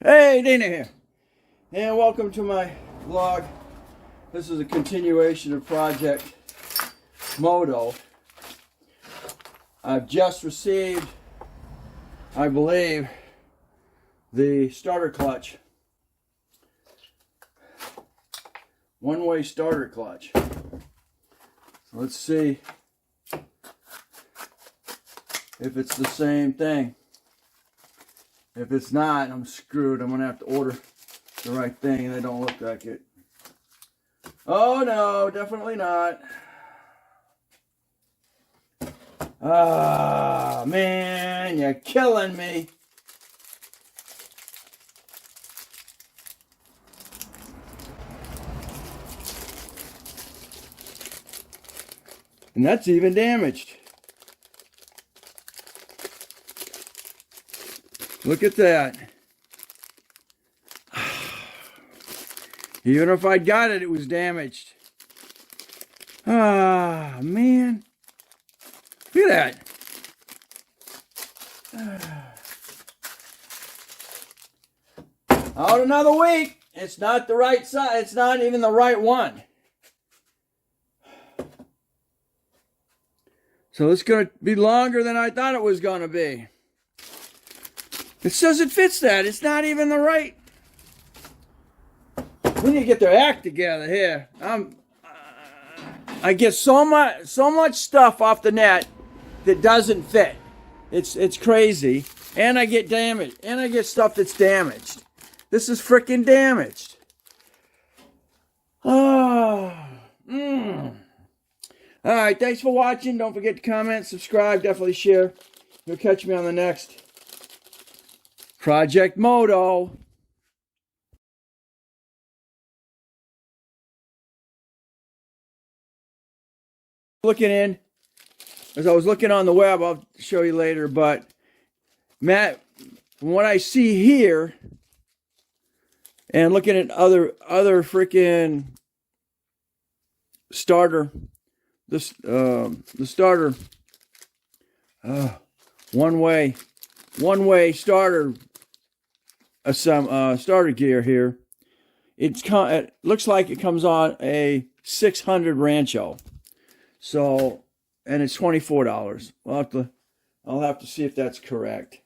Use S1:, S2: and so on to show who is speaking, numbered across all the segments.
S1: Hey, Dana here, and welcome to my vlog. This is a continuation of Project Moto. I've just received, I believe, the starter clutch. One-way starter clutch. So let's see if it's the same thing. If it's not, I'm screwed. I'm going to have to order the right thing, and they don't look like it. Oh, no, definitely not. Ah, man, you're killing me. And that's even damaged. Look at that. Even if I'd got it, it was damaged. Ah, man. Look at that. Out another week. It's not the right size. It's not even the right one. So it's going to be longer than I thought it was going to be. It says it fits that. It's not even the right. We need to get their act together here. I get so much stuff off the net that doesn't fit. It's crazy. And I get damaged. And I get stuff that's damaged. This is freaking damaged. Oh. Alright, thanks for watching. Don't forget to comment, subscribe, definitely share. You'll catch me on the next Project Moto. Looking in, as I was looking on the web, I'll show you later, but Matt, from what I see here, and looking at other freaking starter, the starter, one-way starter, starter gear here. It looks like it comes on a 600 Rancho. So, and it's $24. I'll have to see if that's correct.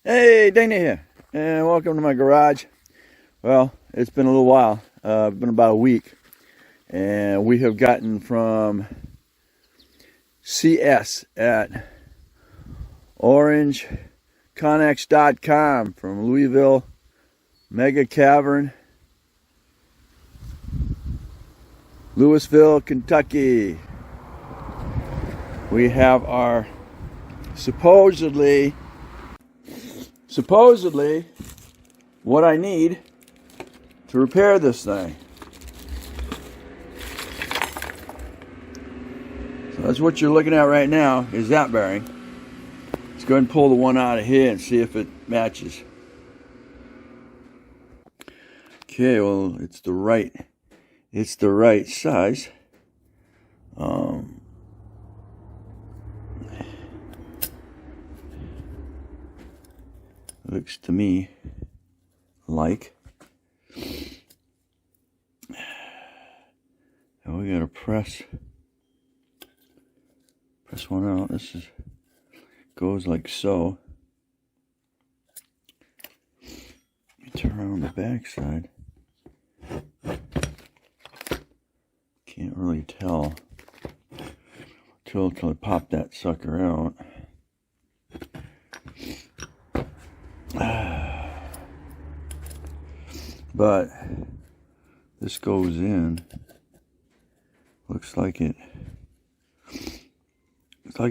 S1: Hey, Dana here, and welcome to my garage. Well, it's been a little while. It's been about a week, and we have gotten from CS at OrangeConnex.com from Louisville Mega Cavern, Louisville, Kentucky. We have our supposedly what I need to repair this thing. So that's what you're looking at right now, is that bearing. Let's go ahead and pull the one out of here and see if it matches. Okay, well, it's the right size. Looks to me like. Now we gotta press one out. This goes like so. Turn around the back side. Can't really tell till I pop that sucker out. But this goes in. Looks like it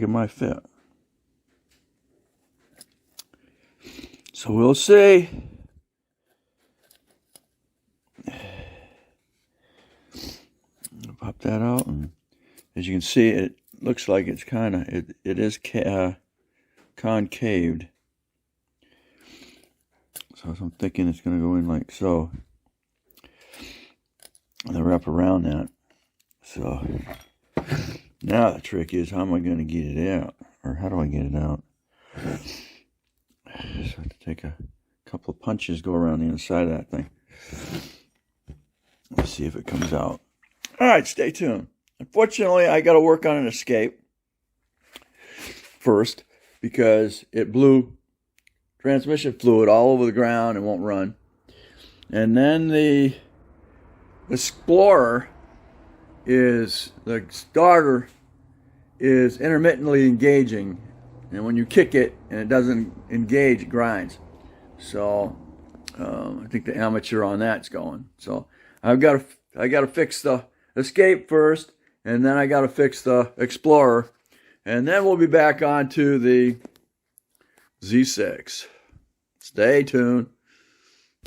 S1: might fit. So we'll see. Pop that out, and as you can see, it looks like it's it is concaved. So I'm thinking it's going to go in like so, and then wrap around that. So now the trick is, how am I going to get it out, or how do I get it out? So I have to take a couple of punches, go around the inside of that thing. Let's see if it comes out. All right, stay tuned. Unfortunately, I got to work on an escape first because it blew transmission fluid all over the ground and won't run. And then the Explorer the starter is intermittently engaging, and when you kick it and it doesn't engage, it grinds. So I think the amateur on that's going. So I got to fix the Escape first, and then I got to fix the Explorer, and then we'll be back on to the Z6. Stay tuned.